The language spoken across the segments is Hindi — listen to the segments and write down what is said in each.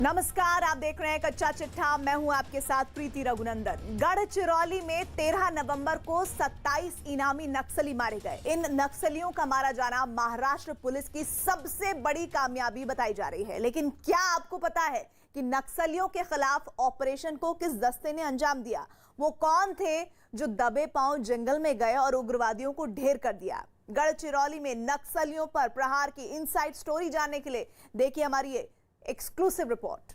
नमस्कार, आप देख रहे हैं कच्चा चिट्ठा। मैं हूं आपके साथ प्रीति रघुनंदन। गढ़चिरौली में 13 नवंबर को 27 इनामी नक्सली मारे गए। इन नक्सलियों का मारा जाना महाराष्ट्र पुलिस की सबसे बड़ी कामयाबी बताई जा रही है। लेकिन क्या आपको पता है कि नक्सलियों के खिलाफ ऑपरेशन को किस दस्ते ने अंजाम दिया? वो कौन थे जो दबे पांव जंगल में गए और उग्रवादियों को ढेर कर दिया? गढ़चिरौली में नक्सलियों पर प्रहार की इनसाइड स्टोरी जानने के लिए देखिए हमारी ये एक्सक्लूसिव रिपोर्ट।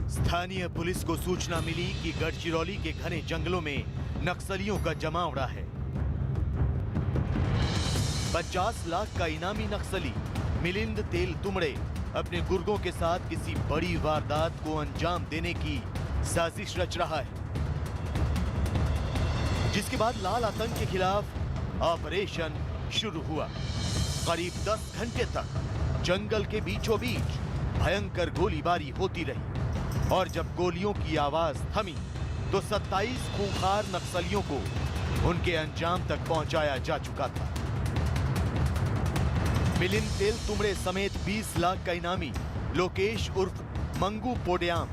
स्थानीय पुलिस को सूचना मिली कि गढ़चिरौली के घने जंगलों में नक्सलियों का जमावड़ा है। 50 लाख का इनामी नक्सली मिलिंद तेल तुमड़े अपने गुर्गों के साथ किसी बड़ी वारदात को अंजाम देने की साजिश रच रहा है, जिसके बाद लाल आतंक के खिलाफ ऑपरेशन शुरू हुआ। करीब 10 घंटे तक जंगल के बीचों बीच भयंकर गोलीबारी होती रही और जब गोलियों की आवाज थमी तो 27 खूंखार नक्सलियों को उनके अंजाम तक पहुंचाया जा चुका था। मिलिंद तेल तुमड़े समेत 20 लाख का इनामी लोकेश उर्फ मंगू पोड्याम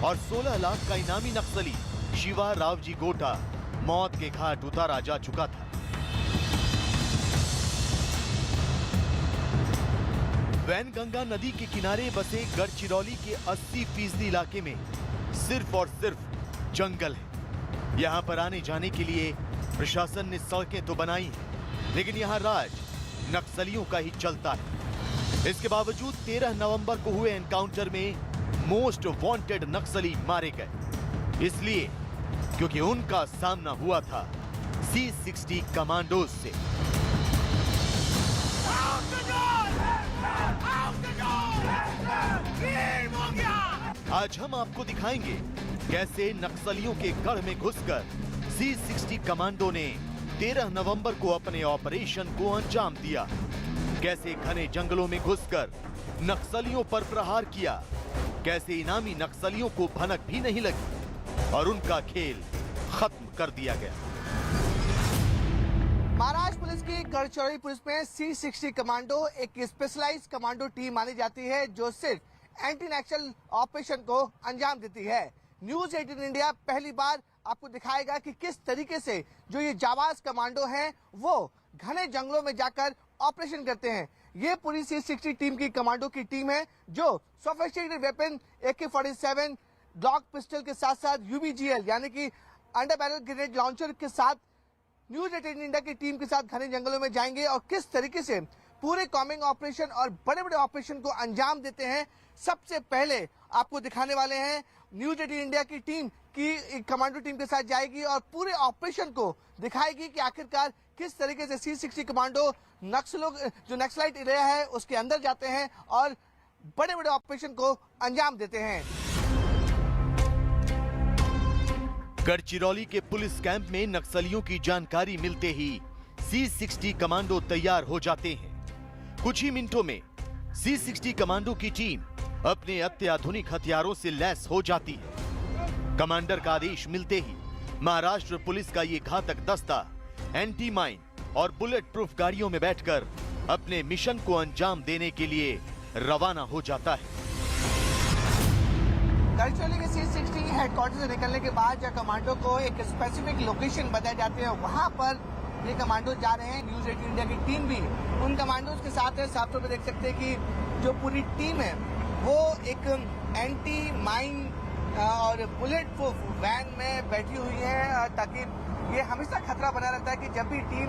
और 16 लाख का इनामी नक्सली शिवा रावजी गोटा मौत के घाट उतारा जा चुका था। वैनगंगा नदी के किनारे बसे गढ़चिरौली के 80% इलाके में सिर्फ और सिर्फ जंगल है। यहां पर आने जाने के लिए प्रशासन ने सड़कें तो बनाई हैं, लेकिन यहां राज नक्सलियों का ही चलता है। इसके बावजूद 13 नवंबर को हुए एनकाउंटर में मोस्ट वांटेड नक्सली मारे गए, इसलिए क्योंकि उनका सामना हुआ था C60 कमांडोज से। आज हम आपको दिखाएंगे कैसे नक्सलियों के गढ़ में घुसकर C60 कमांडो ने 13 नवंबर को अपने ऑपरेशन को अंजाम दिया, कैसे घने जंगलों में घुसकर नक्सलियों पर प्रहार किया, कैसे इनामी नक्सलियों को भनक भी नहीं लगी और उनका खेल खत्म कर दिया गया। महाराष्ट्र पुलिस की गढ़चिरौली पुलिस में C60 कमांडो एक स्पेशलाइज्ड कमांडो टीम मानी जाती है जो सिर्फ एंटी नक्सल ऑपरेशन को अंजाम देती है। न्यूज 18 इंडिया पहली बार आपको दिखाएगा कि किस तरीके से जो ये जाबाज कमांडो हैं वो घने जंगलों में जाकर ऑपरेशन करते हैं। ये पूरी C60 टीम की कमांडो की टीम है जो sophisticated weapon AK-47 Glock pistol के साथ साथ UBGL यानी कि अंडर बैरल ग्रेनेड लॉन्चर के साथ न्यूज 18 इंडिया की टीम के साथ घने जंगलों में जाएंगे और किस तरीके से पूरे कॉम्बिंग ऑपरेशन और बड़े बड़े ऑपरेशन को अंजाम देते हैं। सबसे पहले आपको दिखाने वाले हैं न्यूज 18 इंडिया की टीम की कमांडो टीम के साथ जाएगी और पूरे ऑपरेशन को दिखाएगी कि आखिरकार किस तरीके से C60 कमांडो नक्सलों जो नक्सलाइट एरिया है उसके अंदर जाते हैं और बड़े बड़े ऑपरेशन को अंजाम देते हैं। गढ़चिरौली के पुलिस कैंप में नक्सलियों की जानकारी मिलते ही C60 कमांडो तैयार हो जाते हैं। कुछ ही मिनटों में C60 कमांडो की टीम अपने अत्याधुनिक हथियारों से लैस हो जाती है। कमांडर का आदेश मिलते ही महाराष्ट्र पुलिस का ये घातक दस्ता एंटी माइन और बुलेट प्रूफ गाड़ियों में बैठकर अपने मिशन को अंजाम देने के लिए रवाना हो जाता है। गढ़चिरौली के C60 हेडक्वार्टर से निकलने के बाद जब कमांडो को एक स्पेसिफिक लोकेशन बताई जाती है वहां पर ये कमांडो जा रहे हैं। न्यूज 18 इंडिया की टीम भी उन कमांडोज के साथ है। साफ तौर पर देख सकते हैं कि जो पूरी टीम है वो एक एंटी माइन और बुलेट प्रूफ वैन में बैठी हुई है ताकि ये हमेशा खतरा बना रहता है कि जब भी टीम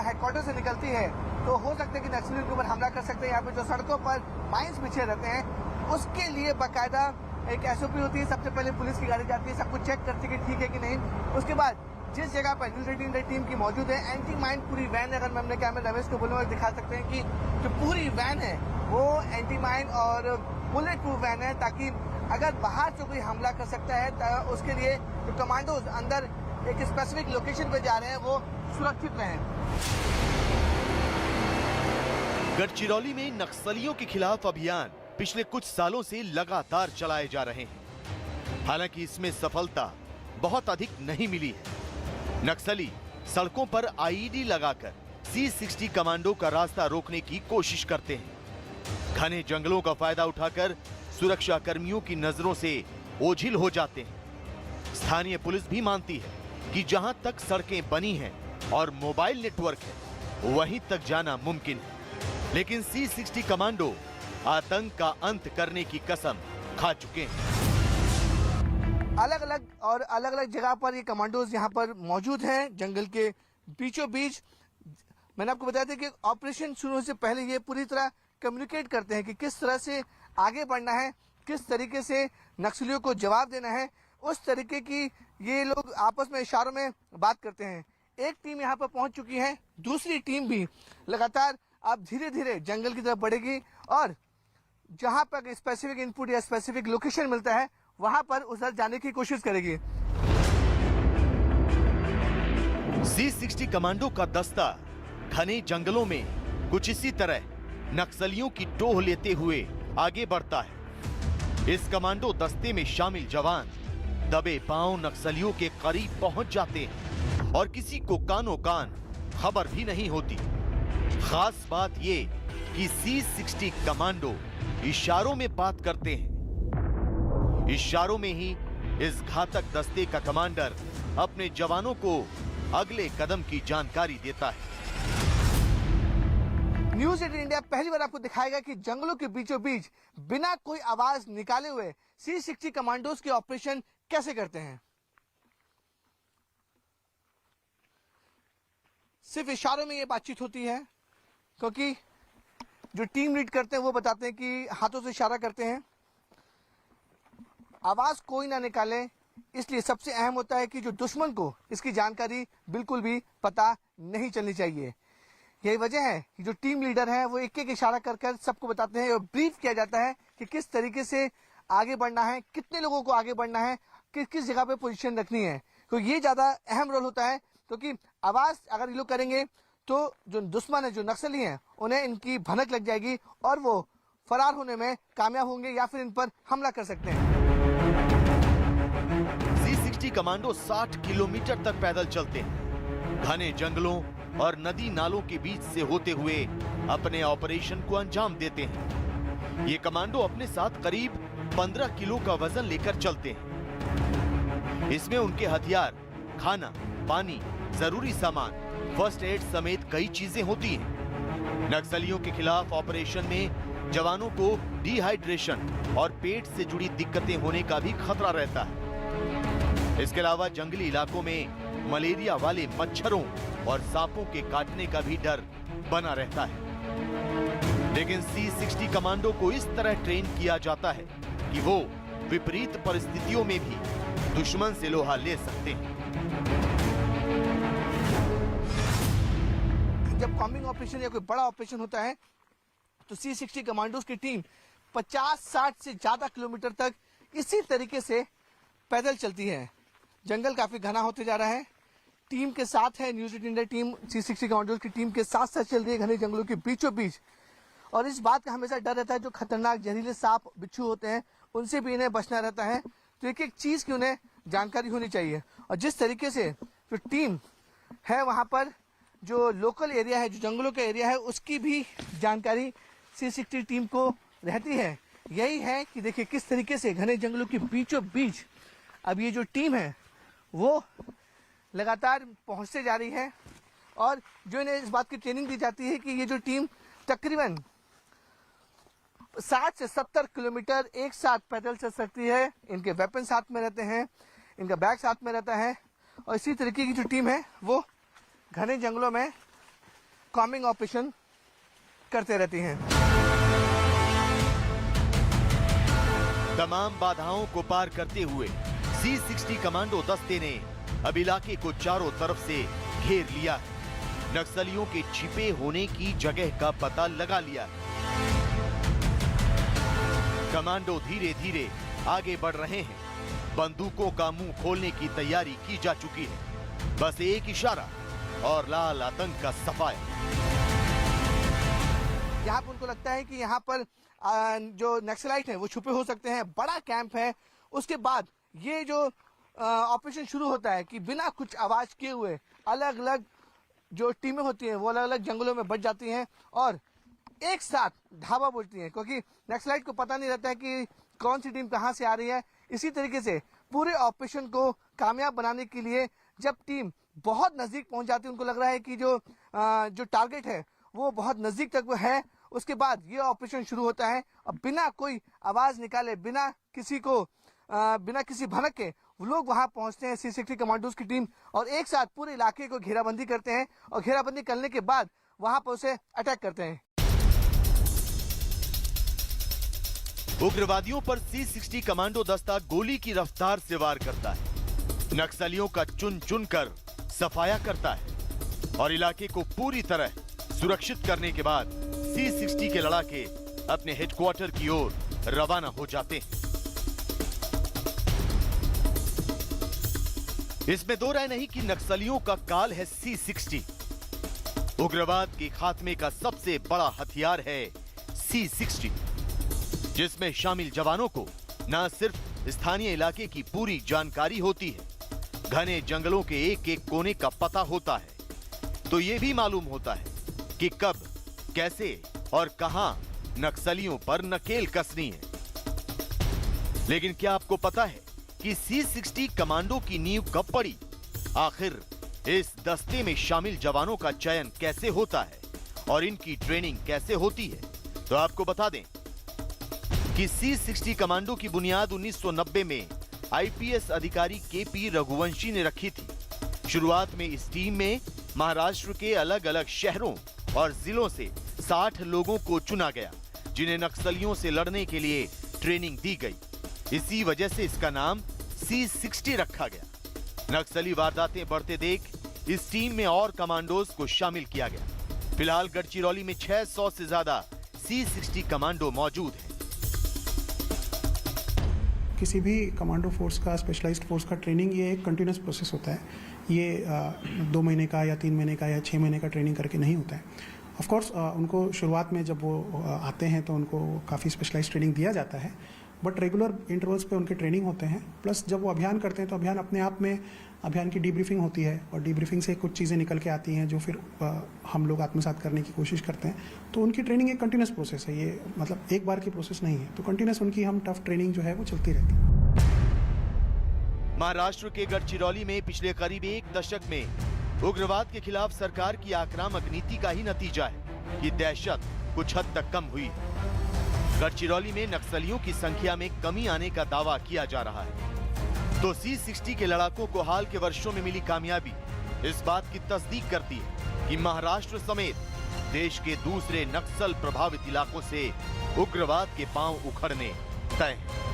हेडक्वार्टर से निकलती है तो हो सकता है कि नक्सलियों के ऊपर हमला कर सकते हैं। यहाँ पे जो सड़कों पर माइंस बिछे रहते हैं उसके लिए बाकायदा एक SOP होती है। सबसे पहले पुलिस की गाड़ी जाती है, सब कुछ चेक करती है कि ठीक है कि नहीं। उसके बाद जिस जगह पर न्यूज 18 इंडिया टीम की मौजूद है एंटी माइन पूरी वैन, अगर मैं अपने कैमरे रमेश को बोलूँगा दिखा सकते हैं कि जो पूरी वैन है वो एंटी माइन और बुलेट प्रूफ वैन है ताकि अगर बाहर से कोई हमला कर सकता है तो उसके लिए जो कमांडोज अंदर एक स्पेसिफिक लोकेशन पे जा रहे हैं वो सुरक्षित रहें। गढ़चिरौली में नक्सलियों के खिलाफ अभियान पिछले कुछ सालों से लगातार चलाए जा रहे हैं। हालांकि इसमें सफलता बहुत अधिक नहीं मिली है। नक्सली सड़कों पर आईईडी लगाकर C60 कमांडो का रास्ता रोकने की कोशिश करते हैं। घने जंगलों का फायदा उठाकर सुरक्षा कर्मियों की नजरों से ओझिल हो जाते हैं। स्थानीय पुलिस भी मानती है कि जहां तक सड़कें बनी हैं और मोबाइल नेटवर्क है, वहीं तक जाना मुमकिन है। लेकिन C60 कमांडो आतंक का अंत करने की कसम खा चुके हैं। अलग अलग जगह पर ये कमांडोज यहाँ पर मौजूद हैं, जंगल के बीचों बीच। मैंने आपको बताया था कि ऑपरेशन शुरू होने से पहले ये पूरी तरह कम्युनिकेट करते हैं कि किस तरह से आगे बढ़ना है, किस तरीके से नक्सलियों को जवाब देना है। उस तरीके की ये लोग आपस में इशारों में बात करते हैं। एक टीम यहाँ पर पहुंच चुकी है, दूसरी टीम भी लगातार अब धीरे धीरे जंगल की तरफ बढ़ेगी और जहां पर स्पेसिफिक इनपुट या स्पेसिफिक लोकेशन मिलता है वहां पर उधर जाने की कोशिश करेगी। C60 कमांडो का दस्ता घने जंगलों में कुछ इसी तरह नक्सलियों की टोह लेते हुए आगे बढ़ता है। इस कमांडो दस्ते में शामिल जवान दबे पांव नक्सलियों के करीब पहुंच जाते हैं और किसी को कानो कान खबर भी नहीं होती। खास बात ये कि C60 कमांडो इशारों में बात करते हैं। इशारों में ही इस घातक दस्ते का कमांडर अपने जवानों को अगले कदम की जानकारी देता है। न्यूज 18 इंडिया पहली बार आपको दिखाएगा कि जंगलों के बीचों बीच बिना कोई आवाज निकाले हुए C60 कमांडोज के ऑपरेशन कैसे करते हैं। सिर्फ इशारों में ये बातचीत होती है, क्योंकि जो टीम लीड करते हैं वो बताते हैं कि हाथों से इशारा करते हैं, आवाज कोई ना निकाले। इसलिए सबसे अहम होता है कि जो दुश्मन को इसकी जानकारी बिल्कुल भी पता नहीं चलनी चाहिए। यही वजह है कि जो टीम लीडर है वो एक एक इशारा कर कर सबको बताते हैं और ब्रीफ किया जाता है कि किस तरीके से आगे बढ़ना है, कितने लोगों को आगे बढ़ना है, किस जगह पे पोजीशन रखनी है। तो ये ज्यादा अहम रोल होता है, क्योंकि आवाज अगर ये लोग करेंगे तो जो दुश्मन है, जो नक्सली हैं, उन्हें इनकी भनक लग जाएगी और वो फरार होने में कामयाब होंगे या फिर इन पर हमला कर सकते हैं। C60 कमांडो 60 किलोमीटर तक पैदल चलते हैं। घने जंगलों और नदी नालों के बीच से होते हुए अपने ऑपरेशन को अंजाम देते हैं। ये कमांडो अपने साथ करीब 15 किलो का वजन लेकर चलते हैं। इसमें उनके हथियार, खाना, पानी, जरूरी सामान, फर्स्ट एड समेत कई चीजें होती हैं। नक्सलियों के खिलाफ ऑपरेशन में जवानों को डिहाइड्रेशन और पेट से जुड़ी दिक्कतें होने का भी खतरा रहता है। इसके अलावा जंगली इलाकों में मलेरिया वाले मच्छरों और सांपों के काटने का भी डर बना रहता है। लेकिन C60 कमांडो को इस तरह ट्रेन किया जाता है कि वो विपरीत परिस्थितियों में भी दुश्मन से लोहा ले सकते हैं। जब कॉम्बिंग ऑपरेशन या कोई बड़ा ऑपरेशन होता है तो C60 कमांडोज की टीम 50-60 से ज्यादा किलोमीटर तक इसी तरीके से पैदल चलती है। जंगल काफी घना होते जा रहा है। टीम के साथ है news 18 India team, C60 commandos की टीम के साथ साथ चल रही है घने जंगलों के बीचों बीच। और इस बात का हमेशा डर रहता है, जो खतरनाक जहरीले सांप, बिच्छू होते हैं, उनसे भी इन्हें बचना रहता है। तो एक एक चीज की उन्हें जानकारी होनी चाहिए। और जिस तरीके से जो टीम है वहां पर, जो लोकल एरिया है, जो जंगलों का एरिया है, उसकी भी जानकारी C60 टीम को रहती है। यही है कि देखिए किस तरीके से घने जंगलों के बीचों बीच अब ये जो टीम है वो लगातार पहुंचते जा रही है। और जो इन्हें इस बात की ट्रेनिंग दी जाती है कि ये जो टीम तकरीबन 60 से 70 किलोमीटर एक साथ पैदल चल सकती है। इनके वेपन साथ में रहते हैं, इनका बैग साथ में रहता है। और इसी तरीके की जो टीम है वो घने जंगलों में कॉम्बिंग ऑपरेशन करते रहती हैं। तमाम बाधाओं को पार करते हुए C60 कमांडो दस्ते ने अब इलाके को चारों तरफ से घेर लिया है। नक्सलियों के छिपे होने की जगह का पता लगा लिया है। कमांडो धीरे धीरे आगे बढ़ रहे हैं। बंदूकों का मुंह खोलने की तैयारी की जा चुकी है। बस एक इशारा और लाल आतंक का सफाया। यहाँ पर उनको लगता है कि यहाँ पर जो नक्सलाइट हैं वो छुपे हो सकते हैं, बड़ा कैंप है। उसके बाद ये जो ऑपरेशन शुरू होता है कि बिना कुछ आवाज किए हुए अलग अलग जो टीमें होती हैं वो अलग अलग जंगलों में बच जाती हैं और एक साथ धावा बोलती हैं, क्योंकि नक्सलाइट को पता नहीं रहता है कि कौन सी टीम कहां से आ रही है। इसी तरीके से पूरे ऑपरेशन को कामयाब बनाने के लिए जब टीम बहुत नजदीक पहुंच जाती है, उनको लग रहा है कि जो टारगेट है वो बहुत नजदीक तक वो है, उसके बाद ये ऑपरेशन शुरू होता है और बिना कोई आवाज निकाले, बिना किसी भनक के वो लोग वहां पहुंचते हैं C60 कमांडोज की टीम और एक साथ पूरे इलाके को घेराबंदी करते हैं और घेराबंदी करने के बाद वहां पर उसे अटैक करते हैं। उग्रवादियों पर C60 कमांडो दस्ता गोली की रफ्तार से वार करता है, नक्सलियों का चुन चुन कर सफाया करता है और इलाके को पूरी तरह सुरक्षित करने के बाद C60 के लड़ाके अपने हेडक्वार्टर की ओर रवाना हो जाते हैं। इसमें दो राय नहीं कि नक्सलियों का काल है C60। उग्रवाद के खात्मे का सबसे बड़ा हथियार है C60, जिसमें शामिल जवानों को न सिर्फ स्थानीय इलाके की पूरी जानकारी होती है, घने जंगलों के एक एक कोने का पता होता है, तो यह भी मालूम होता है कि कब, कैसे और कहां नक्सलियों पर नकेल कसनी है। लेकिन क्या आपको पता है कि C60 कमांडो की नींव कब पड़ी? आखिर इस दस्ते में शामिल जवानों का चयन कैसे होता है और इनकी ट्रेनिंग कैसे होती है? तो आपको बता दें कि C60 कमांडो की बुनियाद 1990 में IPS अधिकारी KP रघुवंशी ने रखी थी। शुरुआत में इस टीम में महाराष्ट्र के अलग अलग शहरों और जिलों से 60 लोगों को चुना गया, जिन्हें नक्सलियों से लड़ने के लिए ट्रेनिंग दी गई। इसी वजह से इसका नाम C60 रखा गया। नक्सली वारदातें बढ़ते देख इस टीम में और कमांडोज को शामिल किया गया। फिलहाल गढ़चिरौली में 600 से ज्यादा C60 कमांडो मौजूद हैं। किसी भी कमांडो फोर्स का, स्पेशलाइज्ड फोर्स का ट्रेनिंग ये एक कंटिन्यूस प्रोसेस होता है। ये 2 महीने का या 3 महीने का या 6 महीने का ट्रेनिंग करके नहीं होता है। ऑफ कोर्स उनको शुरुआत में जब वो आते हैं तो उनको काफ़ी स्पेशलाइज्ड ट्रेनिंग दिया जाता है, बट रेगुलर इंटरवल्स पे उनके ट्रेनिंग होते हैं। प्लस जब वो अभियान करते हैं तो अभियान अपने आप में अभियान की डीब्रीफिंग होती है और डीब्रीफिंग से कुछ चीज़ें निकल के आती हैं जो फिर हम लोग आत्मसात करने की कोशिश करते हैं। तो उनकी ट्रेनिंग एक कंटिन्यूस प्रोसेस है, ये मतलब एक बार की प्रोसेस नहीं है। तो कंटिन्यूस उनकी हम टफ ट्रेनिंग जो है वो चलती रहती है। महाराष्ट्र के गढ़चिरौली में पिछले करीब 1 दशक में उग्रवाद के खिलाफ सरकार की आक्रामक नीति का ही नतीजा है कि दहशत कुछ हद तक कम हुई। गढ़चिरौली में नक्सलियों की संख्या में कमी आने का दावा किया जा रहा है, तो C60 के लड़ाकों को हाल के वर्षों में मिली कामयाबी इस बात की तस्दीक करती है कि महाराष्ट्र समेत देश के दूसरे नक्सल प्रभावित इलाकों से उग्रवाद के पांव उखड़ने तय हैं।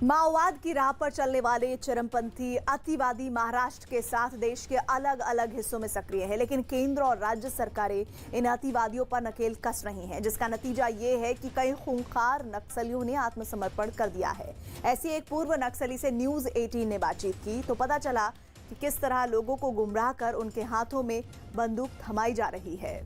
माओवाद की राह पर चलने वाले चरमपंथी अतिवादी महाराष्ट्र के साथ देश के अलग अलग हिस्सों में सक्रिय है, लेकिन केंद्र और राज्य सरकारें इन अतिवादियों पर नकेल कस रही हैं, जिसका नतीजा ये है कि कई खूंखार नक्सलियों ने आत्मसमर्पण कर दिया है। ऐसी एक पूर्व नक्सली से न्यूज़ 18 ने बातचीत की तो पता चला कि किस तरह लोगों को गुमराह कर उनके हाथों में बंदूक थमाई जा रही है।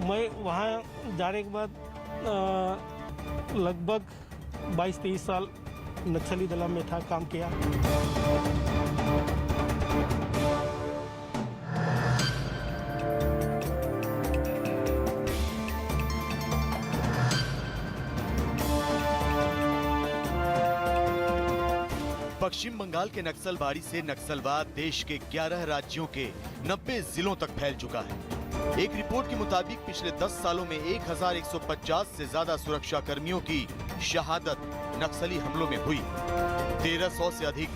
मैं वहाँ जाने के बाद लगभग 22-23 साल नक्सली दल में था, काम किया। पश्चिम बंगाल के नक्सलबाड़ी से नक्सलवाद देश के 11 राज्यों के 90 जिलों तक फैल चुका है। एक रिपोर्ट के मुताबिक पिछले 10 सालों में 1150 से ज्यादा सुरक्षा कर्मियों की शहादत नक्सली हमलों में हुई, 1300 से अधिक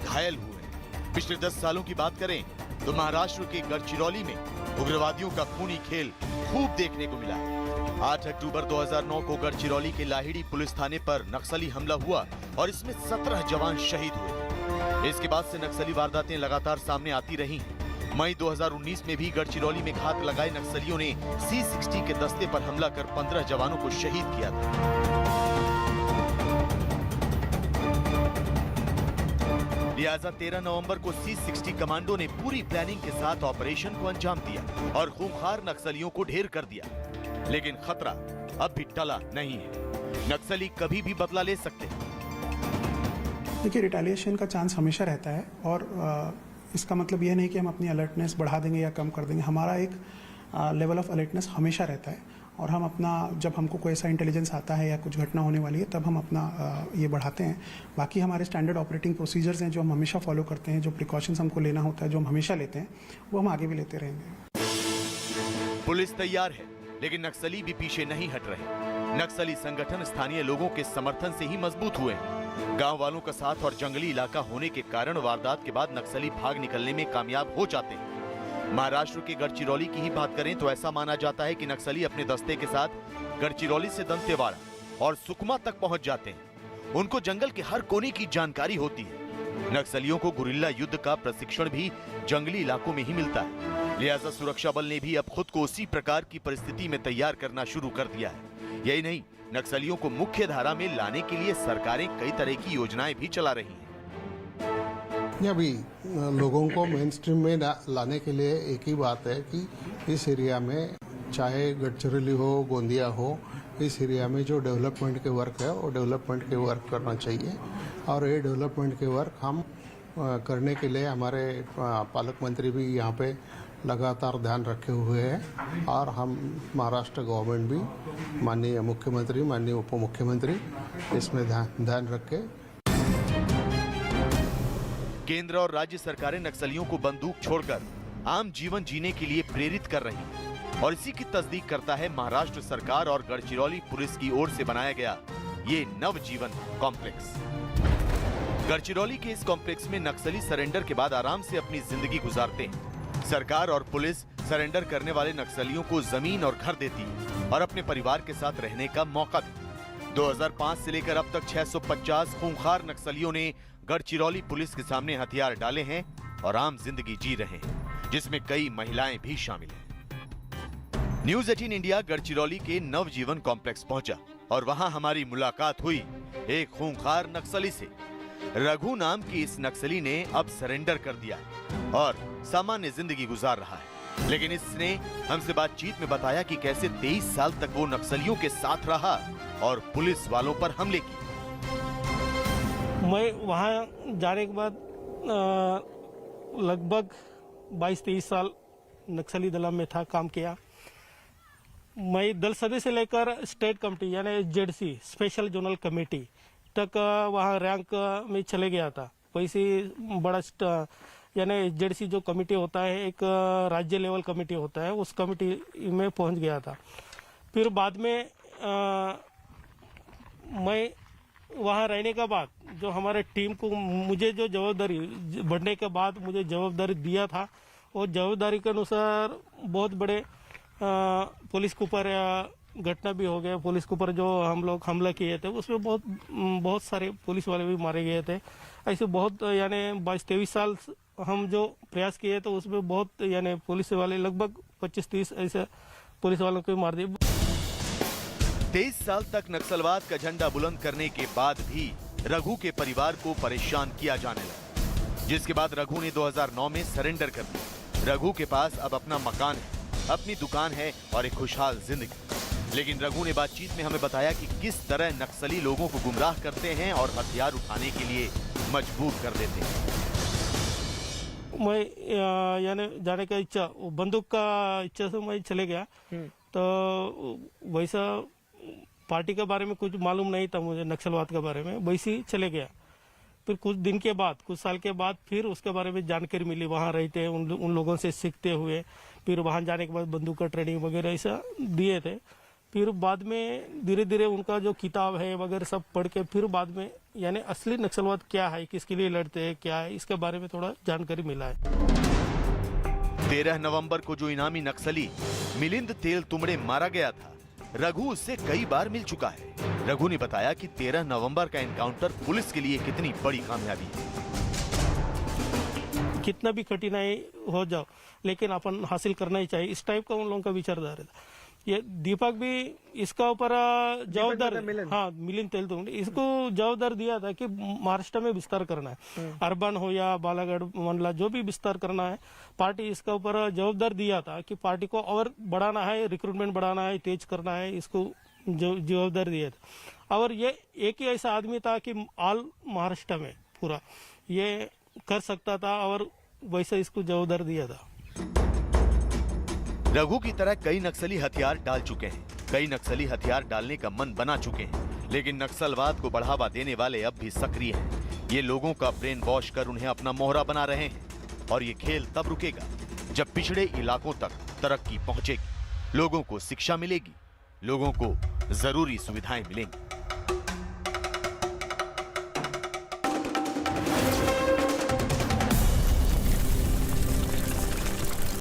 घायल हुए। पिछले 10 सालों की बात करें तो महाराष्ट्र के गढ़चिरौली में उग्रवादियों का खूनी खेल खूब देखने को मिला है। 8 अक्टूबर 2009 को गढ़चिरौली के लाहिड़ी पुलिस थाने पर नक्सली हमला हुआ और इसमें 17 जवान शहीद हुए। इसके बाद से नक्सली वारदातें लगातार सामने आती रही। मई 2019 में भी गढ़चिरौली में घात लगाए नक्सलियों ने C60 के दस्ते पर हमला कर 15 जवानों को शहीद किया था। लिहाजा 13 नवंबर को C60 कमांडो ने पूरी प्लानिंग के साथ ऑपरेशन को अंजाम दिया और खूंखार नक्सलियों को ढेर कर दिया। लेकिन खतरा अब भी टला नहीं है। नक्सली कभी भी बदला ले सकते हैं। देखिए, रिटेलिएशन का चांस हमेशा रहता है और इसका मतलब यह नहीं कि हम अपनी अलर्टनेस बढ़ा देंगे या कम कर देंगे। हमारा एक लेवल ऑफ अलर्टनेस हमेशा रहता है और हम अपना, जब हमको कोई ऐसा इंटेलिजेंस आता है या कुछ घटना होने वाली है, तब हम अपना ये बढ़ाते हैं। बाकी हमारे स्टैंडर्ड ऑपरेटिंग प्रोसीजर्स हैं जो हम हमेशा फॉलो करते हैं, जो प्रिकॉशंस हमको लेना होता है, जो हम हमेशा लेते हैं, वो हम आगे भी लेते रहेंगे। पुलिस तैयार है, लेकिन नक्सली भी पीछे नहीं हट रहे। नक्सली संगठन स्थानीय लोगों के समर्थन से ही मजबूत हुए हैं। गांव वालों का साथ और जंगली इलाका होने के कारण वारदात के बाद नक्सली भाग निकलने में कामयाब हो जाते हैं। महाराष्ट्र के गढ़चिरौली की ही बात करें तो ऐसा माना जाता है कि नक्सली अपने दस्ते के साथ गढ़चिरौली से दंतेवाड़ा और सुकमा तक पहुंच जाते हैं। उनको जंगल के हर कोने की जानकारी होती है। नक्सलियों को गुरिल्ला युद्ध का प्रशिक्षण भी जंगली इलाकों में ही मिलता है। लिहाजा सुरक्षा बल ने भी अब खुद को उसी प्रकार की परिस्थिति में तैयार करना शुरू कर दिया है। यही नहीं, नक्सलियों को मुख्य धारा में लाने के लिए सरकारें कई तरह की योजनाएं भी चला रही हैं। अभी लोगों को मेन स्ट्रीम में लाने के लिए एक ही बात है कि इस एरिया में, चाहे गढ़चिरौली हो, गोंदिया हो, इस एरिया में जो डेवलपमेंट के वर्क है वो डेवलपमेंट के वर्क करना चाहिए। और ये डेवलपमेंट के वर्क हम करने के लिए हमारे पालक मंत्री भी यहाँ पे लगातार ध्यान रखे हुए हैं और हम महाराष्ट्र गवर्नमेंट भी, माननीय मुख्यमंत्री, माननीय उप मुख्यमंत्री इसमें ध्यान रख के। केंद्र और राज्य सरकारें नक्सलियों को बंदूक छोड़कर आम जीवन जीने के लिए प्रेरित कर रही हैं और इसी की तस्दीक करता है महाराष्ट्र सरकार और गढ़चिरौली पुलिस की ओर से बनाया गया ये नवजीवन कॉम्प्लेक्स। गढ़चिरौली के इस कॉम्प्लेक्स में नक्सली सरेंडर के बाद आराम से अपनी जिंदगी गुजारते हैं। सरकार और पुलिस सरेंडर करने वाले नक्सलियों को जमीन और घर देती है और अपने परिवार के साथ रहने का मौका भी। 2005 से लेकर अब तक 650 खूंखार नक्सलियों ने गढ़चिरौली पुलिस के सामने हथियार डाले हैं और आम जिंदगी जी रहे हैं, जिसमें कई महिलाएं भी शामिल हैं। न्यूज़ 18 इंडिया गढ़चिरौली के नवजीवन कॉम्प्लेक्स पहुंचा और वहां हमारी मुलाकात हुई एक खूंखार नक्सली से। रघु नाम की इस नक्सली ने अब सरेंडर कर दिया और सामान्य जिंदगी गुजार रहा है। लेकिन इसने हमसे बातचीत में बताया कि कैसे 23 साल तक वो नक्सलियों के साथ रहा और पुलिस वालों पर हमले किए। मैं वहाँ जाने के बाद लगभग 22-23 साल नक्सली दल में था, काम किया। मैं दल सदस्य लेकर स्टेट कमेटी यानी जेडसी स्पेशल जोनल कमेटी तक वहाँ रैंक में चले गया था। वैसे बड़ा यानी जेडसी जो कमेटी होता है, एक राज्य लेवल कमेटी होता है, उस कमेटी में पहुँच गया था। फिर बाद में मैं वहाँ रहने के बाद जो हमारे टीम को मुझे जो जवाबदारी बढ़ने के बाद मुझे जवाबदारी दिया था, वो जवाबदारी के अनुसार बहुत बड़े पुलिस के ऊपर घटना भी हो गया। पुलिस के ऊपर जो हम लोग हमला किए थे उसमें बहुत सारे पुलिस वाले भी मारे गए थे। ऐसे बहुत यानी 22-23 साल हम जो प्रयास किए तो उसमें बहुत यानी पुलिस वाले लगभग 25-30 ऐसे पुलिस वालों को मार दिए। 23 साल तक नक्सलवाद का झंडा बुलंद करने के बाद भी रघु के परिवार को परेशान किया जाने लगा, जिसके बाद रघु ने 2009 में सरेंडर कर दिया। रघु के पास अब अपना मकान है, अपनी दुकान है और एक खुशहाल जिंदगी। लेकिन रघु ने बातचीत में हमें बताया कि किस तरह नक्सली लोगों को गुमराह करते हैं और हथियार उठाने के लिए मजबूर कर देते हैं। मैं यानी जाने का इच्छा, बंदूक का इच्छा से मैं चले गया। तो वैसा पार्टी के बारे में कुछ मालूम नहीं था मुझे, नक्सलवाद के बारे में, वैसे ही चले गया। फिर कुछ दिन के बाद, कुछ साल के बाद फिर उसके बारे में जानकारी मिली। वहाँ रहते उन लोगों से सीखते हुए फिर वहाँ जाने के बाद बंदूक का ट्रेनिंग वगैरह ऐसा दिए थे। फिर बाद में धीरे धीरे उनका जो किताब है वगैरह सब पढ़ के फिर बाद में यानी असली नक्सलवाद क्या है, किसके लिए लड़ते हैं, क्या है, इसके बारे में थोड़ा जानकारी मिला है। 13 नवंबर को जो इनामी नक्सली मिलिंद तेल तुमड़े मारा गया था, रघु उससे कई बार मिल चुका है। रघु ने बताया कि 13 नवंबर का एनकाउंटर पुलिस के लिए कितनी बड़ी कामयाबी है। कितना भी कठिनाई हो जाओ लेकिन अपन हासिल करना ही चाहिए, इस टाइप का उन लोगों का विचारधारा था। ये दीपक भी इसका ऊपर जवाबदार, मिलिंद। हाँ मिलिंद तेलतुंबडे, इसको जवाबदार दिया था कि महाराष्ट्र में विस्तार करना है, अर्बन हो या बालागढ़ मंडला, जो भी विस्तार करना है, पार्टी इसका ऊपर जवाबदार दिया था कि पार्टी को और बढ़ाना है, रिक्रूटमेंट बढ़ाना है, तेज करना है, इसको जवाबदार दिया था। और ये एक ही ऐसा आदमी था कि ऑल महाराष्ट्र में पूरा ये कर सकता था और वैसा इसको जवाबदार दिया था। रघु की तरह कई नक्सली हथियार डाल चुके हैं, कई नक्सली हथियार डालने का मन बना चुके हैं, लेकिन नक्सलवाद को बढ़ावा देने वाले अब भी सक्रिय हैं। ये लोगों का ब्रेन वॉश कर उन्हें अपना मोहरा बना रहे हैं और ये खेल तब रुकेगा जब पिछड़े इलाकों तक तरक्की पहुंचेगी, लोगों को शिक्षा मिलेगी, लोगों को जरूरी सुविधाएं मिलेंगी।